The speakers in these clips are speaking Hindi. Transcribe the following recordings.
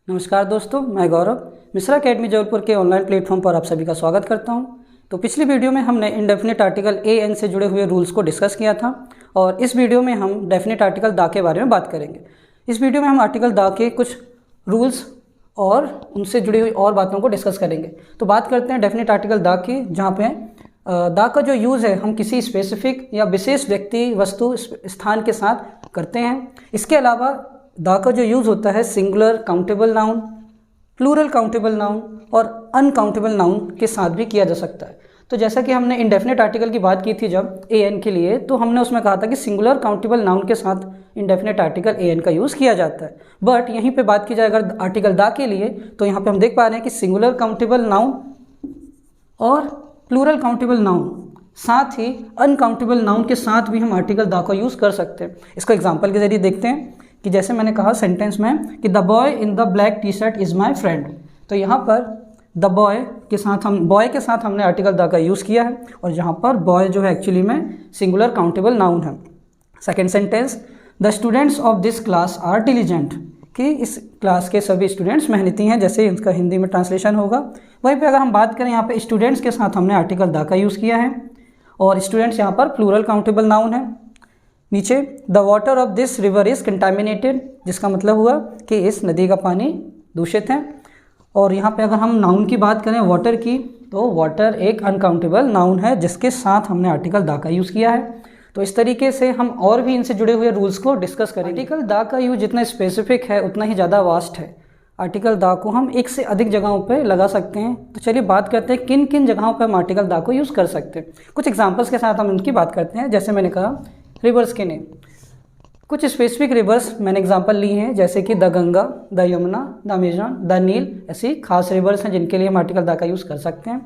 नमस्कार दोस्तों, मैं गौरव मिश्रा अकेडमी जबलपुर के ऑनलाइन प्लेटफॉर्म पर आप सभी का स्वागत करता हूं। तो पिछली वीडियो में हमने इंडेफिनिट आर्टिकल ए एन से जुड़े हुए रूल्स को डिस्कस किया था और इस वीडियो में हम डेफिनिट आर्टिकल दा के बारे में बात करेंगे। इस वीडियो में हम आर्टिकल दा के कुछ रूल्स और उनसे जुड़ी हुई और बातों को डिस्कस करेंगे। तो बात करते हैं डेफिनिट आर्टिकल दा की, जहाँ पे दा का जो यूज़ है हम किसी स्पेसिफिक या विशेष व्यक्ति, वस्तु, स्थान के साथ करते हैं। इसके अलावा दा का जो यूज़ होता है singular countable noun, plural countable noun और अनकाउंटेबल नाउन के साथ भी किया जा सकता है। तो जैसा कि हमने इंडेफिनिट आर्टिकल की बात की थी जब ए एन के लिए, तो हमने उसमें कहा था कि सिंगुलर काउंटेबल नाउन के साथ इंडेफिनिट आर्टिकल ए एन का यूज़ किया जाता है। बट यहीं पे बात की जाए अगर आर्टिकल दा के लिए, तो यहाँ पे हम देख पा रहे हैं कि सिंगुलर काउंटेबल नाउन और प्लूरल काउंटेबल नाउन, साथ ही अनकाउंटेबल नाउन के साथ भी हम आर्टिकल दा का यूज़ कर सकते हैं। इसको एग्जाम्पल के जरिए देखते हैं कि जैसे मैंने कहा सेंटेंस में कि the boy in the black T shirt is my friend. तो यहाँ पर द बॉय के साथ हमने आर्टिकल द का यूज़ किया है और यहाँ पर बॉय जो है एक्चुअली में सिंगुलर काउंटेबल नाउन है। Second sentence, the students of this class are diligent, कि इस क्लास के सभी स्टूडेंट्स मेहनती हैं, जैसे इसका हिंदी में ट्रांसलेशन होगा। वहीं पे अगर हम बात करें यहाँ पे स्टूडेंट्स के साथ हमने आर्टिकल द का यूज़ किया है और स्टूडेंट्स यहाँ पर प्लूरल काउंटेबल नाउन है। नीचे the water of this river is contaminated, जिसका मतलब हुआ कि इस नदी का पानी दूषित है। और यहाँ पे अगर हम नाउन की बात करें वाटर की, तो वाटर एक अनकाउंटेबल नाउन है जिसके साथ हमने आर्टिकल दा का यूज़ किया है। तो इस तरीके से हम और भी इनसे जुड़े हुए रूल्स को डिस्कस करेंगे। आर्टिकल दा का यूज़ जितना स्पेसिफिक है उतना ही ज़्यादा वास्ट है। आर्टिकल दा को हम एक से अधिक जगहों पे लगा सकते हैं। तो चलिए बात करते हैं किन किन जगहों पे हम आर्टिकल दा को यूज़ कर सकते हैं। कुछ एग्जांपल्स के साथ हम इनकी बात करते हैं। जैसे मैंने कहा रिवर्स के नेम, कुछ स्पेसिफिक रिवर्स मैंने एग्जांपल ली हैं, जैसे कि the Ganga, the Yamuna, the Amazon, the Nile, ऐसी खास रिवर्स हैं जिनके लिए हम आर्टिकल द का यूज़ कर सकते हैं।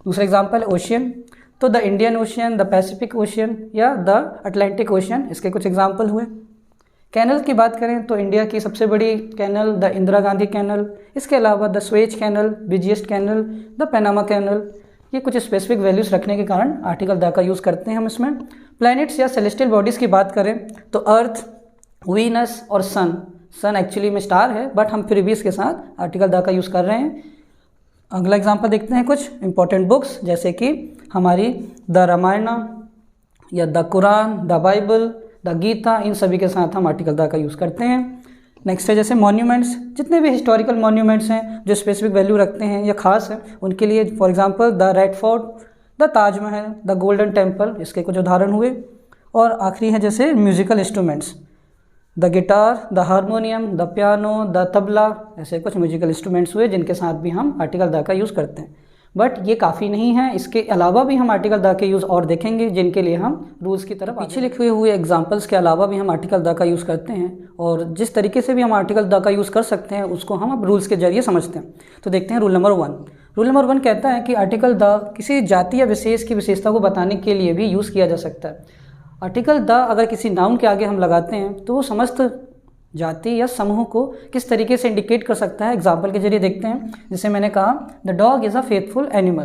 दूसरा एग्जांपल ओशियन, तो the Indian ocean, the Pacific ocean या द अटलांटिक ओशियन, इसके कुछ एग्जांपल हुए। कैनल की बात करें तो इंडिया की सबसे बड़ी canal the Indira Gandhi canal, इसके अलावा the Suez canal, biggest canal, the Panama canal, ये कुछ स्पेसिफिक वैल्यूज़ रखने के कारण आर्टिकल द का यूज़ करते हैं हम इसमें। प्लैनेट्स या सेलेस्टियल बॉडीज़ की बात करें तो अर्थ, वीनस और सन एक्चुअली में स्टार है, बट हम फिर भी इसके साथ आर्टिकल द का यूज़ कर रहे हैं। अगला एग्जांपल देखते हैं कुछ इंपॉर्टेंट बुक्स, जैसे कि हमारी द रामायण या the Quran, the Bible, the Gita, इन सभी के साथ हम आर्टिकल द का यूज़ करते हैं। नेक्स्ट है जैसे मॉन्यूमेंट्स, जितने भी हिस्टोरिकल मॉन्यूमेंट्स हैं जो स्पेसिफिक वैल्यू रखते हैं या खास है, उनके लिए for example the red fort, the Taj Mahal, the golden temple, इसके कुछ उदाहरण हुए। और आखिरी है जैसे musical instruments, the guitar, the harmonium, the piano, the tabla, ऐसे कुछ म्यूजिकल इंस्ट्रूमेंट्स हुए जिनके साथ भी हम आर्टिकल द का यूज़ करते हैं। बट ये काफ़ी नहीं है, इसके अलावा भी हम आर्टिकल द के यूज़ और देखेंगे जिनके लिए हम रूल्स की तरफ पीछे लिखे हुए एग्जांपल्स के अलावा भी हम आर्टिकल द का यूज़ करते हैं। और जिस तरीके से भी हम आर्टिकल द का यूज़ कर सकते हैं उसको हम अब रूल्स के जरिए समझते हैं। तो देखते हैं रूल नंबर 1। रूल नंबर 1 कहता है कि आर्टिकल द किसी जाति या विशेष की विशेषता को बताने के लिए भी यूज़ किया जा सकता है। आर्टिकल द अगर किसी नाउन के आगे हम लगाते हैं तो वो समस्त जाति या समूह को किस तरीके से इंडिकेट कर सकता है, एग्जाम्पल के जरिए देखते हैं। जैसे मैंने कहा the dog is a faithful animal,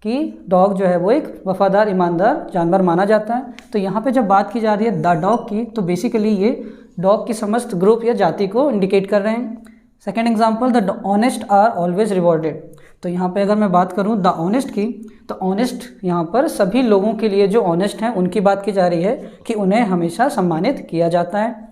कि डॉग जो है वो एक वफादार, ईमानदार जानवर माना जाता है। तो यहाँ पे जब बात की जा रही है द डॉग की, तो बेसिकली ये डॉग की समस्त ग्रुप या जाति को इंडिकेट कर रहे हैं। Second example, the honest are always rewarded. तो यहाँ पे अगर मैं बात करूँ द ऑनेस्ट की, तो ऑनेस्ट यहाँ पर सभी लोगों के लिए जो ऑनेस्ट हैं उनकी बात की जा रही है कि उन्हें हमेशा सम्मानित किया जाता है।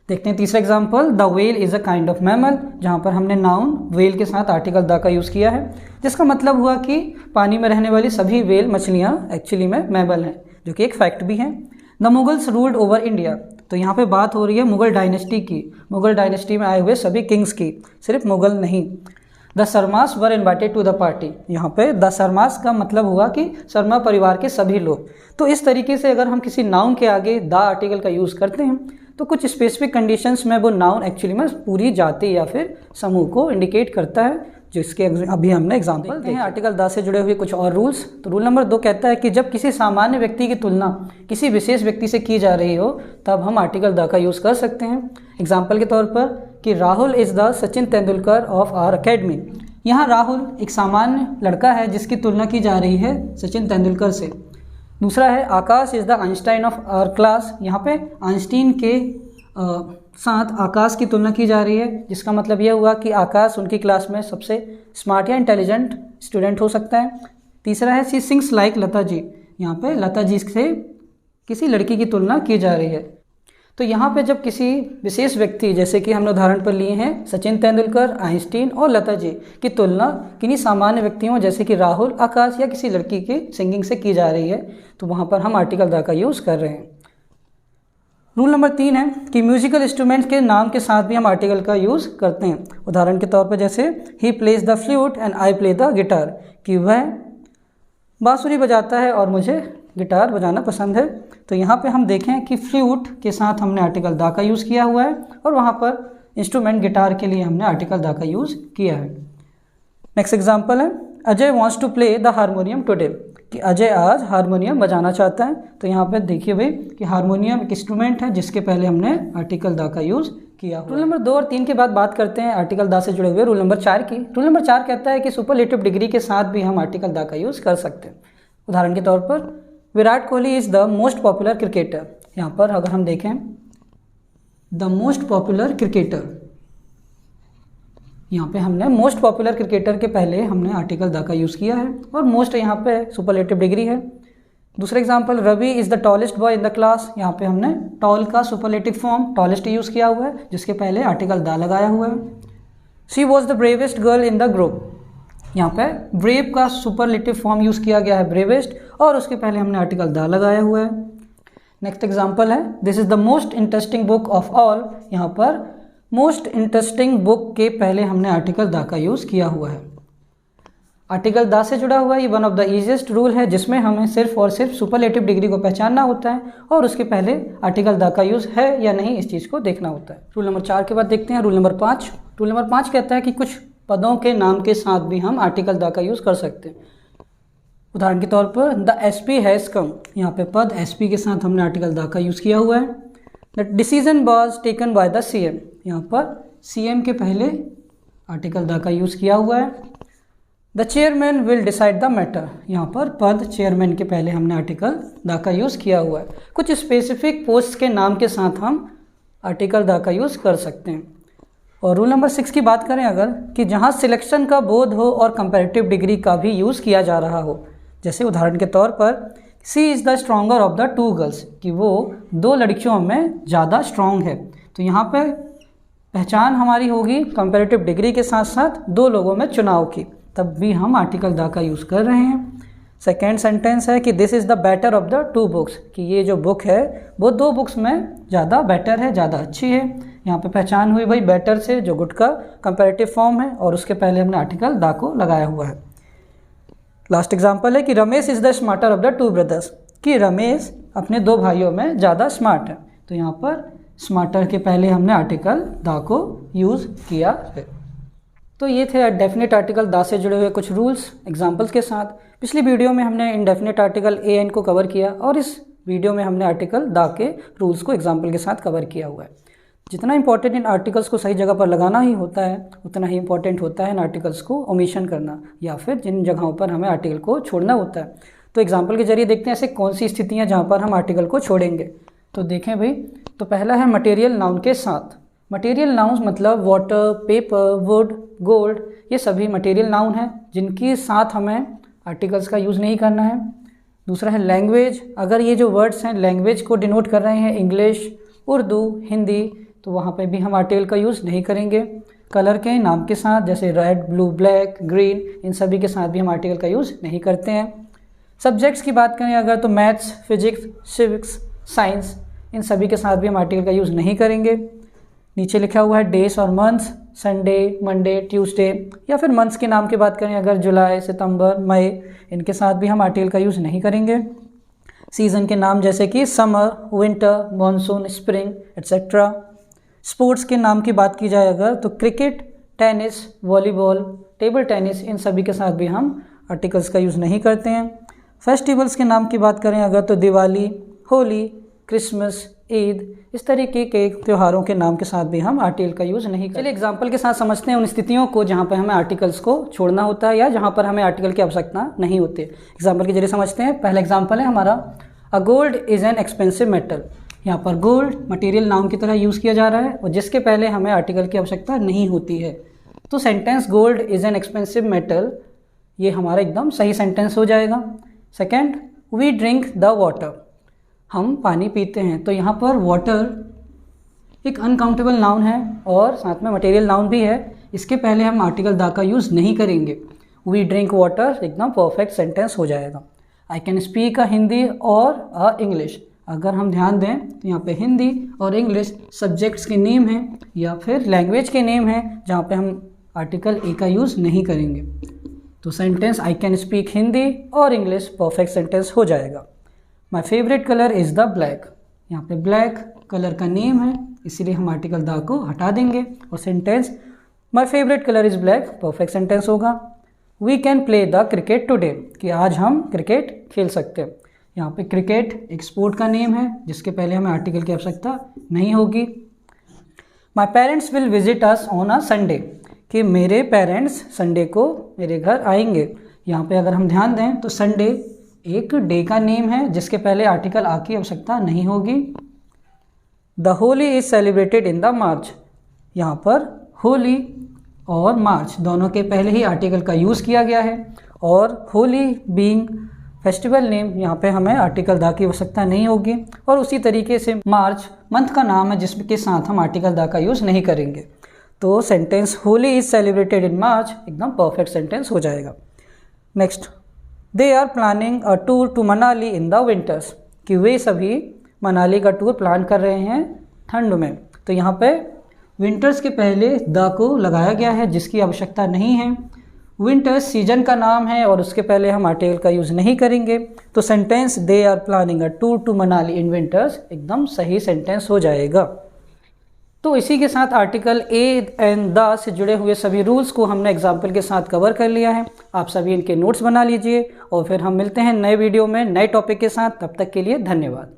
देखते हैं तीसरा example, the whale is a kind of mammal, जहाँ पर हमने नाउन व्हेल के साथ आर्टिकल द का यूज़ किया है, जिसका मतलब हुआ कि पानी में रहने वाली सभी व्हेल मछलियाँ एक्चुअली में मैमल हैं, जो कि एक फैक्ट भी है। The Mughals ruled over India, तो यहाँ पे बात हो रही है मुगल डायनेस्टी की, मुगल डायनेस्टी में आए हुए सभी किंग्स की, सिर्फ मुगल नहीं। The Sharmas were invited to the party, यहाँ पे द शर्मास का मतलब हुआ कि शर्मा परिवार के सभी लोग। तो इस तरीके से अगर हम किसी नाउन के आगे द आर्टिकल का यूज़ करते हैं तो कुछ स्पेसिफिक कंडीशंस में वो नाउन एक्चुअली में पूरी जाति या फिर समूह को इंडिकेट करता है, जिसके अभी हमने एग्जांपल देखते हैं। आर्टिकल 10 से जुड़े हुए कुछ और रूल्स। तो रूल नंबर 2 कहता है कि जब किसी सामान्य व्यक्ति की तुलना किसी विशेष व्यक्ति से की जा रही हो तब हम आर्टिकल द का यूज़ कर सकते हैं। एग्जाम्पल के तौर पर कि Rahul is the Sachin Tendulkar of our academy, यहाँ राहुल एक सामान्य लड़का है जिसकी तुलना की जा रही है सचिन तेंदुलकर से। दूसरा है Akash is the Einstein of our class, यहाँ पे आइंस्टीन के साथ आकाश की तुलना की जा रही है, जिसका मतलब यह हुआ कि आकाश उनकी क्लास में सबसे स्मार्ट या इंटेलिजेंट स्टूडेंट हो सकता है। तीसरा है सी सिंग्स लाइक लता जी, यहाँ पे लता जी से किसी लड़की की तुलना की जा रही है। तो यहाँ पे जब किसी विशेष व्यक्ति, जैसे कि हमने उदाहरण पर लिए हैं सचिन तेंदुलकर, आइंस्टीन और लता जी की तुलना किन्हीं सामान्य व्यक्तियों जैसे कि राहुल, आकाश या किसी लड़की की सिंगिंग से की जा रही है, तो वहाँ पर हम आर्टिकल द का यूज़ कर रहे हैं। रूल नंबर 3 है कि म्यूजिकल इंस्ट्रूमेंट के नाम के साथ भी हम आर्टिकल का यूज़ करते हैं। उदाहरण के तौर पर जैसे he plays the flute and I play the guitar, कि वह बांसुरी बजाता है और मुझे गिटार बजाना पसंद है। तो यहाँ पे हम देखें कि फ्लूट के साथ हमने आर्टिकल द का यूज़ किया हुआ है और वहाँ पर इंस्ट्रूमेंट गिटार के लिए हमने आर्टिकल द का यूज़ किया है। नेक्स्ट एग्जाम्पल है Ajay wants to play the harmonium today, कि अजय आज हारमोनियम बजाना चाहता है। तो यहाँ पे देखिए भाई कि हारमोनियम एक इंस्ट्रूमेंट है जिसके पहले हमने आर्टिकल द का यूज़ किया। रूल नंबर 2 और 3 के बाद बात करते हैं आर्टिकल द से जुड़े हुए रूल नंबर 4 की। रूल नंबर 4 कहता है कि सुपरलेटिव डिग्री के साथ भी हम आर्टिकल द का यूज़ कर सकते हैं। उदाहरण के तौर पर Virat Kohli is the most popular cricketer, यहाँ पर अगर हम देखें द मोस्ट पॉपुलर क्रिकेटर, यहाँ पे हमने मोस्ट पॉपुलर क्रिकेटर के पहले हमने आर्टिकल द का यूज़ किया है और मोस्ट यहाँ पे सुपरलेटिव डिग्री है। दूसरा example Ravi is the tallest boy in the class, यहाँ पे हमने टॉल का सुपरलेटिव फॉर्म टॉलेस्ट यूज़ किया हुआ है जिसके पहले आर्टिकल द लगाया हुआ है। She was the bravest girl in the group, यहाँ पे ब्रेव का सुपरलेटिव फॉर्म यूज़ किया गया है ब्रेवेस्ट और उसके पहले हमने आर्टिकल द लगाया हुआ है। नेक्स्ट एग्जांपल है this is the most interesting book of all, यहाँ पर मोस्ट इंटरेस्टिंग बुक के पहले हमने आर्टिकल द का यूज़ किया हुआ है। आर्टिकल द से जुड़ा हुआ ये one of the easiest rule है जिसमें हमें सिर्फ और सिर्फ सुपरलेटिव डिग्री को पहचानना होता है और उसके पहले आर्टिकल द का यूज़ है या नहीं इस चीज़ को देखना होता है। रूल नंबर 4 के बाद देखते हैं रूल नंबर 5। रूल नंबर 5 कहता है कि कुछ पदों के नाम के साथ भी हम आर्टिकल द का यूज़ कर सकते हैं। उदाहरण के तौर पर द एसपी हैज़ कम, यहाँ पे पद एसपी के साथ हमने आर्टिकल द का यूज़ किया हुआ है। The decision was taken by the CM, यहाँ पर सीएम के पहले आर्टिकल द का यूज़ किया हुआ है। The chairman will decide the matter, यहाँ पर पद चेयरमैन के पहले हमने आर्टिकल द का यूज़ किया हुआ है। कुछ स्पेसिफिक पोस्ट के नाम के साथ हम आर्टिकल द का यूज़ कर सकते हैं। और रूल नंबर 6 की बात करें अगर, कि जहाँ सिलेक्शन का बोध हो और कंपैरेटिव डिग्री का भी यूज़ किया जा रहा हो, जैसे उदाहरण के तौर पर C is the stronger of the 2 girls, कि वो 2 लड़कियों में ज़्यादा स्ट्रॉन्ग है। तो यहाँ पे पहचान हमारी होगी कंपैरेटिव डिग्री के साथ साथ 2 लोगों में चुनाव की, तब भी हम आर्टिकल द का यूज़ कर रहे हैं। सेकेंड सेंटेंस है कि this is the better of the 2 books, कि ये जो बुक है वो 2 बुक्स में ज़्यादा बेटर है, ज़्यादा अच्छी है। यहाँ पे पहचान हुई भाई बेटर से, जो गुड का कंपैरेटिव फॉर्म है और उसके पहले हमने आर्टिकल द को लगाया हुआ है। लास्ट एग्जांपल है कि Ramesh is the smarter of the 2 brothers, कि रमेश अपने 2 भाइयों में ज़्यादा स्मार्ट है। तो यहाँ पर स्मार्टर के पहले हमने आर्टिकल द को यूज़ किया है। तो ये थे डेफिनेट आर्टिकल द से जुड़े हुए कुछ रूल्स एग्जांपल्स के साथ। पिछली वीडियो में हमने इनडेफिनेट आर्टिकल ए एन को कवर किया और इस वीडियो में हमने आर्टिकल द के रूल्स को एग्जाम्पल के साथ कवर किया हुआ है। जितना इंपॉर्टेंट इन आर्टिकल्स को सही जगह पर लगाना ही होता है, उतना ही इंपॉर्टेंट होता है इन आर्टिकल्स को ओमिशन करना या फिर जिन जगहों पर हमें आर्टिकल को छोड़ना होता है। तो एग्जाम्पल के जरिए देखते हैं ऐसे कौन सी स्थितियाँ जहाँ पर हम आर्टिकल को छोड़ेंगे। तो देखें भाई, तो पहला है मटेरियल नाउन के साथ। मटेरियल नाउन्स मतलब वाटर, पेपर, वुड, गोल्ड, ये सभी मटेरियल नाउन हैं जिनके साथ हमें आर्टिकल्स का यूज़ नहीं करना है। दूसरा है लैंग्वेज, अगर ये जो वर्ड्स हैं लैंग्वेज को डिनोट कर रहे हैं, इंग्लिश, उर्दू, हिंदी, तो वहाँ पे भी हम आर्टिकल का यूज़ नहीं करेंगे। कलर के नाम के साथ जैसे रेड, ब्लू, ब्लैक, ग्रीन, इन सभी के साथ भी हम आर्टिकल का यूज़ नहीं करते हैं। सब्जेक्ट्स की बात करें अगर, तो मैथ्स, फिजिक्स, सिविक्स, साइंस, इन सभी के साथ भी हम आर्टिकल का यूज़ नहीं करेंगे। नीचे लिखा हुआ है डेज और मंथ्स, संडे, मंडे, ट्यूसडे, या फिर मंथ्स के नाम की बात करें अगर जुलाई, सितंबर, मई, इनके साथ भी हम आर्टिकल का यूज़ नहीं करेंगे। सीज़न के नाम जैसे कि summer, winter, monsoon, spring, etcetera. Sports के नाम की बात की जाए अगर, तो cricket, tennis, volleyball, table tennis, इन सभी के साथ भी हम आर्टिकल्स का यूज़ नहीं करते हैं। फेस्टिवल्स के नाम की बात करें अगर, तो दिवाली, होली, क्रिसमस, ईद, इस तरीके के त्योहारों के नाम के साथ भी हम आर्टिकल का यूज़ नहीं करते। चलिए एग्जाम्पल के साथ समझते हैं उन स्थितियों को जहाँ पर हमें आर्टिकल्स को छोड़ना होता है या जहाँ पर हमें आर्टिकल की आवश्यकता नहीं होती। एग्जाम्पल के जरिए समझते हैं। पहला एग्जाम्पल है हमारा, a gold is an expensive metal. यहाँ पर गोल्ड मटेरियल नाउन की तरह यूज़ किया जा रहा है और जिसके पहले हमें आर्टिकल की आवश्यकता नहीं होती है। तो sentence gold is an expensive metal, ये हमारा एकदम सही सेंटेंस हो जाएगा। Second, we drink the water, हम पानी पीते हैं। तो यहाँ पर वाटर एक अनकाउंटेबल नाउन है और साथ में मटेरियल नाउन भी है, इसके पहले हम आर्टिकल द का यूज़ नहीं करेंगे। वी ड्रिंक वाटर एकदम परफेक्ट सेंटेंस हो जाएगा। I can speak a Hindi और अ इंग्लिश, अगर हम ध्यान दें तो यहाँ पे हिंदी और इंग्लिश सब्जेक्ट्स के नेम हैं या फिर लैंग्वेज के नेम हैं जहाँ पे हम आर्टिकल ए का यूज़ नहीं करेंगे। तो sentence I can speak Hindi और इंग्लिश परफेक्ट सेंटेंस हो जाएगा। माई favourite colour is the black, यहाँ पे ब्लैक कलर का नेम है इसीलिए हम आर्टिकल द को हटा देंगे और sentence my favourite colour is black perfect sentence होगा। We can play the cricket today, कि आज हम क्रिकेट खेल सकते हैं। यहाँ पे क्रिकेट एक स्पोर्ट का नेम है जिसके पहले हमें आर्टिकल की आवश्यकता नहीं होगी। My parents will visit us on a Sunday, कि मेरे पेरेंट्स संडे को मेरे घर आएंगे। यहाँ पे अगर हम ध्यान दें तो संडे एक डे का नेम है जिसके पहले आर्टिकल आ की आवश्यकता नहीं होगी। The Holi is celebrated in the March, यहाँ पर होली और मार्च दोनों के पहले ही आर्टिकल का यूज़ किया गया है और होली बीइंग फेस्टिवल नेम, यहाँ पे हमें आर्टिकल द की आवश्यकता नहीं होगी। और उसी तरीके से मार्च मंथ का नाम है जिसके साथ हम आर्टिकल द का यूज़ नहीं करेंगे। तो sentence Holi is celebrated in March एकदम परफेक्ट सेंटेंस हो जाएगा। Next, they are planning a tour to Manali in the winters, कि वे सभी मनाली का टूर प्लान कर रहे हैं ठंड में। तो यहाँ पे विंटर्स के पहले द को लगाया गया है जिसकी आवश्यकता नहीं है। विंटर्स सीजन का नाम है और उसके पहले हम आर्टिकल का यूज़ नहीं करेंगे। तो sentence they are planning a tour to Manali in winters एकदम सही सेंटेंस हो जाएगा। तो इसी के साथ आर्टिकल ए एंड द से जुड़े हुए सभी रूल्स को हमने एग्जाम्पल के साथ कवर कर लिया है। आप सभी इनके नोट्स बना लीजिए और फिर हम मिलते हैं नए वीडियो में नए टॉपिक के साथ। तब तक के लिए धन्यवाद।